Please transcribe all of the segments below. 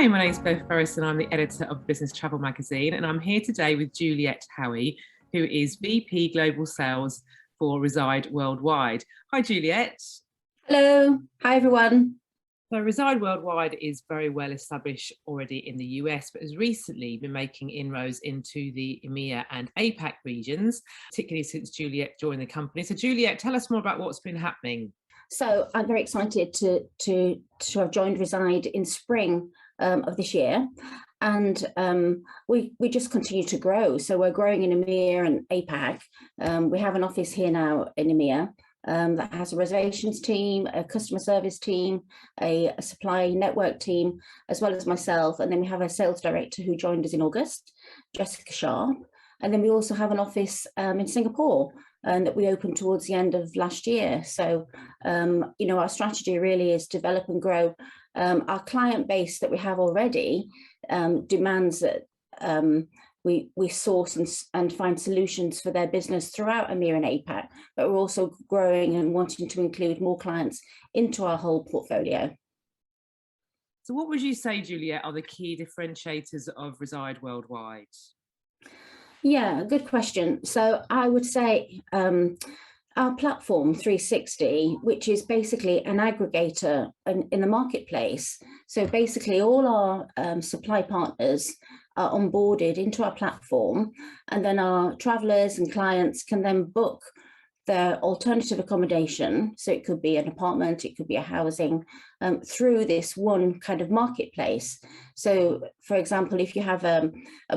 Hi, my name is Bev Fearis and I'm the editor of Business Travel magazine, and I'm here today with Juliet Howie, who is VP Global Sales for Reside Worldwide. Hi, Juliet. Hello. Hi, everyone. So Reside Worldwide is very well established already in the US, but has recently been making inroads into the EMEA and APAC regions, particularly since Juliet joined the company. So Juliet, tell us more about what's been happening. So I'm very excited to have joined Reside in spring of this year, and we just continue to grow. So we're growing in EMEA and APAC. We have an office here now in EMEA that has a reservations team, a customer service team, a supply network team, as well as myself. And then we have a sales director who joined us in August, Jessica Sharp. And then we also have an office in Singapore that we opened towards the end of last year. So, our strategy really is develop and grow. Our client base that we have already demands that we source and find solutions for their business throughout EMEA and APAC, but we're also growing and wanting to include more clients into our whole portfolio. So what would you say, Juliet, are the key differentiators of Reside Worldwide? Yeah, good question. So I would say our platform 360, which is basically an aggregator in the marketplace. So basically all our supply partners are onboarded into our platform, and then our travelers and clients can then book their alternative accommodation. So it could be an apartment, it could be a housing, through this one kind of marketplace. So for example, if you have a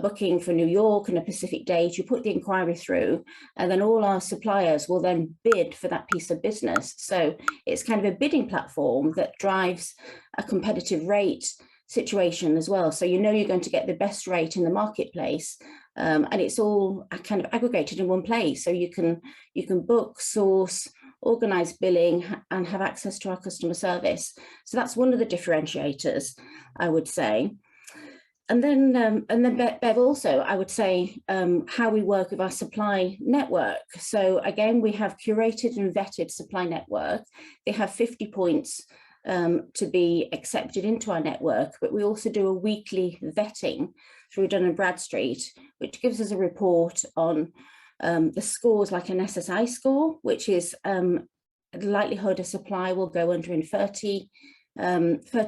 booking for New York and a specific date, you put the inquiry through, and then all our suppliers will then bid for that piece of business. So it's kind of a bidding platform that drives a competitive rate situation as well. So you're going to get the best rate in the marketplace, and it's all kind of aggregated in one place. So you can book, source, organize billing, and have access to our customer service. So that's one of the differentiators, I would say. And then Bev, also, I would say how we work with our supply network. So again, we have curated and vetted supply network. They have 50 points to be accepted into our network, but we also do a weekly vetting through Dun & Bradstreet, which gives us a report on the scores, like an SSI score, which is the likelihood a supply will go under in 30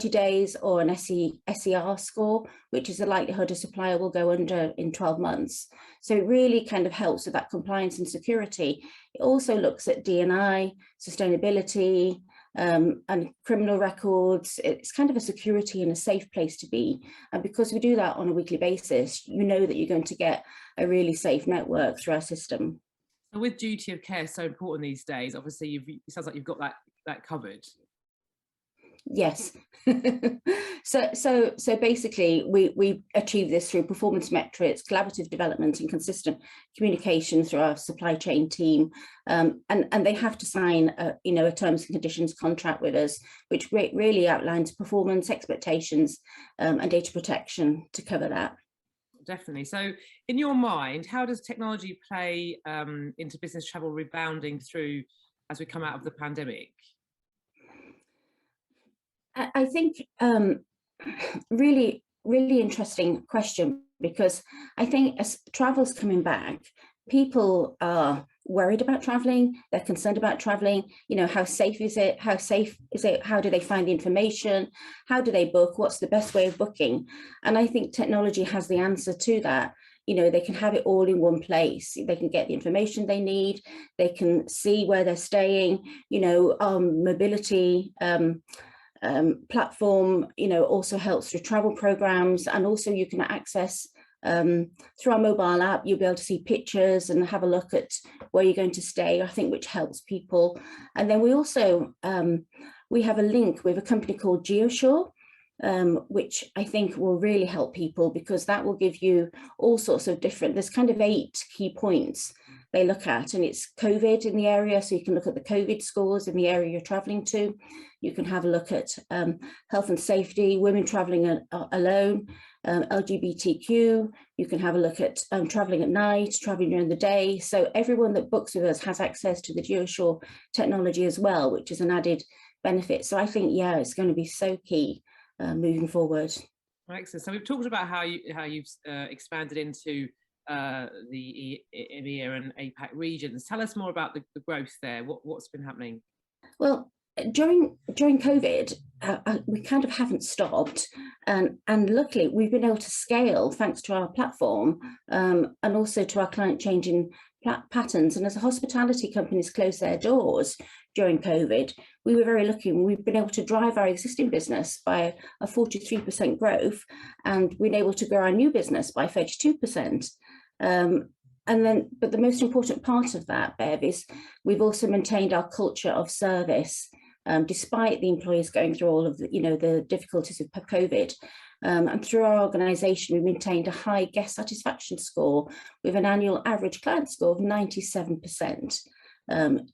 days, or an SER score, which is the likelihood a supplier will go under in 12 months. So it really kind of helps with that compliance and security. It also looks at D&I, sustainability, and criminal records. It's kind of a security and a safe place to be. And because we do that on a weekly basis, you know that you're going to get a really safe network through our system. So with duty of care so important these days, obviously it sounds like you've got that covered. Yes. So basically we achieve this through performance metrics, collaborative development, and consistent communication through our supply chain team, and they have to sign a terms and conditions contract with us, which really outlines performance expectations and data protection to cover that. Definitely. So in your mind, how does technology play into business travel rebounding through as we come out of the pandemic? I think really, really interesting question, because I think as travel's coming back, people are worried about traveling. They're concerned about traveling. How safe is it? How safe is it? How do they find the information? How do they book? What's the best way of booking? And I think technology has the answer to that. They can have it all in one place. They can get the information they need. They can see where they're staying. Mobility platform, also helps through travel programs, and also you can access through our mobile app. You'll be able to see pictures and have a look at where you're going to stay, I think, which helps people. And then we also we have a link with a company called GeoShore, which I think will really help people, because that will give you all sorts of there's kind of 8 key points they look at, and it's COVID in the area. So you can look at the COVID scores in the area you're traveling to. You can have a look at health and safety, women traveling alone, LGBTQ. You can have a look at traveling at night, traveling during the day. So everyone that books with us has access to the GeoShore technology as well, which is an added benefit. So I think, yeah, it's going to be so key moving forward. Excellent. So we've talked about how you've expanded into the EMEA and APAC regions. Tell us more about the growth there. What's been happening? Well, during COVID, we kind of haven't stopped, and luckily we've been able to scale thanks to our platform, and also to our client changing patterns. And as the hospitality companies closed their doors during COVID, we were very lucky. We've been able to drive our existing business by a 43% growth, and been able to grow our new business by 32%. But the most important part of that, Bev, is we've also maintained our culture of service, despite the employees going through all of the difficulties of COVID. And through our organisation, we maintained a high guest satisfaction score with an annual average client score of 97%,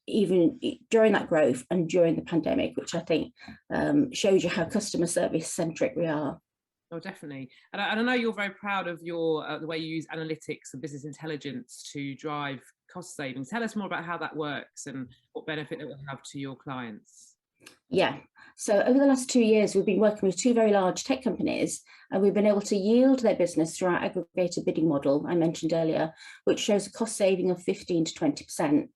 even during that growth and during the pandemic, which I think shows you how customer service centric we are. Oh, definitely. And I know you're very proud of your the way you use analytics and business intelligence to drive cost savings. Tell us more about how that works and what benefit it will have to your clients. Yeah. So over the last 2 years, we've been working with two very large tech companies, and we've been able to yield their business through our aggregator bidding model I mentioned earlier, which shows a cost saving of 15 to 20%.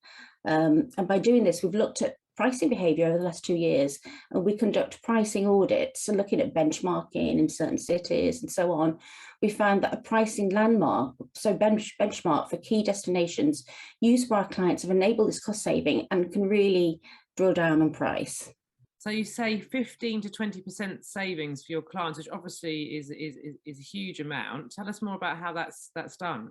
And by doing this, we've looked at pricing behaviour over the last 2 years, and we conduct pricing audits and looking at benchmarking in certain cities and so on. We found that a pricing landmark, so benchmark for key destinations used by our clients, have enabled this cost saving and can really drill down on price. So you say 15 to 20% savings for your clients, which obviously is a huge amount. Tell us more about how that's done.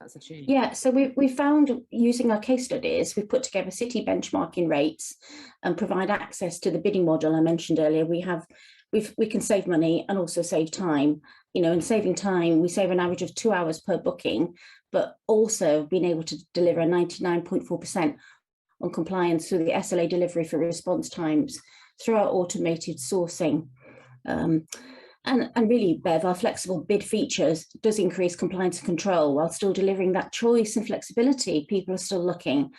That's achieved. Yeah, so we found, using our case studies, we've put together city benchmarking rates and provide access to the bidding model I mentioned earlier. We can save money and also save time. In saving time, we save an average of 2 hours per booking, but also being able to deliver a 99.4% on compliance through the SLA delivery for response times through our automated sourcing. And really, Bev, our flexible bid features does increase compliance and control while still delivering that choice and flexibility people are still looking,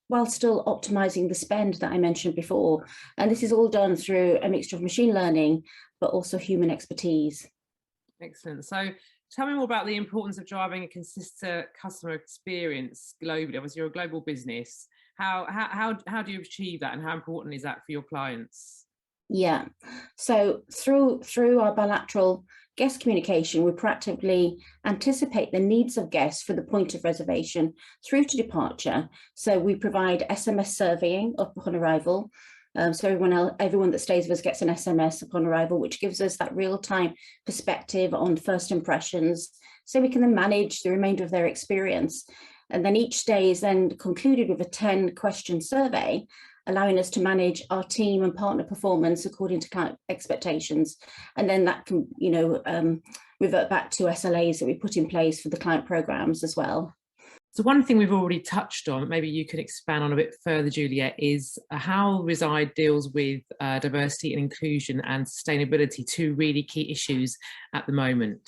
while still optimizing the spend that I mentioned before. And this is all done through a mixture of machine learning, but also human expertise. Excellent. So tell me more about the importance of driving a consistent customer experience globally. Obviously, you're a global business. How do you achieve that, and how important is that for your clients? Yeah, so through our bilateral guest communication, we proactively anticipate the needs of guests for the point of reservation through to departure. So we provide SMS surveying upon arrival. So everyone that stays with us gets an SMS upon arrival, which gives us that real-time perspective on first impressions, so we can then manage the remainder of their experience. And then each stay is then concluded with a 10-question survey, allowing us to manage our team and partner performance according to client expectations. And then that can, revert back to SLAs that we put in place for the client programs as well. So one thing we've already touched on, maybe you could expand on a bit further, Juliet, is how Reside deals with diversity and inclusion and sustainability, two really key issues at the moment.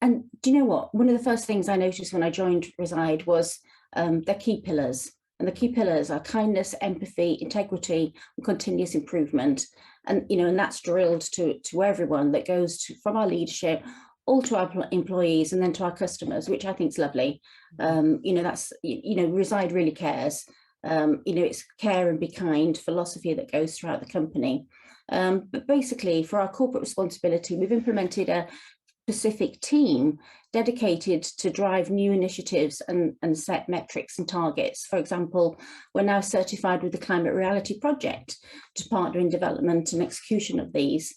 And do you know what? One of the first things I noticed when I joined Reside was their key pillars. And the key pillars are kindness, empathy, integrity, and continuous improvement. And, and that's drilled to everyone that goes from our leadership all to our employees and then to our customers, which I think is lovely. That's, Reside really cares. It's care and be kind philosophy that goes throughout the company. But basically, for our corporate responsibility, we've implemented a specific team dedicated to drive new initiatives and set metrics and targets. For example, we're now certified with the Climate Reality Project to partner in development and execution of these.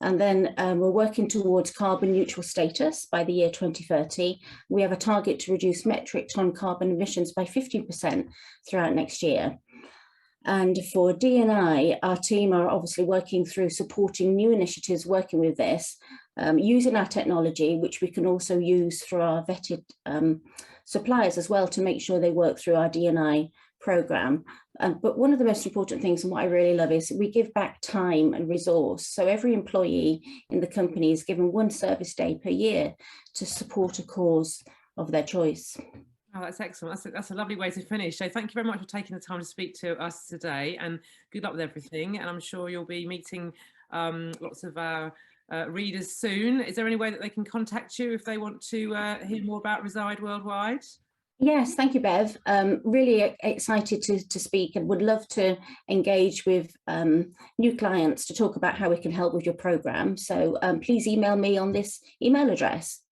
And then we're working towards carbon neutral status by the year 2030. We have a target to reduce metric ton carbon emissions by 15% throughout next year. And for D&I, our team are obviously working through supporting new initiatives working with this, using our technology, which we can also use for our vetted suppliers as well to make sure they work through our D&I programme. But one of the most important things, and what I really love, is we give back time and resource. So every employee in the company is given one service day per year to support a cause of their choice. Oh, that's excellent. That's a lovely way to finish. So thank you very much for taking the time to speak to us today, and good luck with everything. And I'm sure you'll be meeting lots of our readers soon. Is there any way that they can contact you if they want to hear more about Reside Worldwide? Yes, thank you, Bev. Really excited to speak and would love to engage with new clients to talk about how we can help with your program. So please email me on this email address.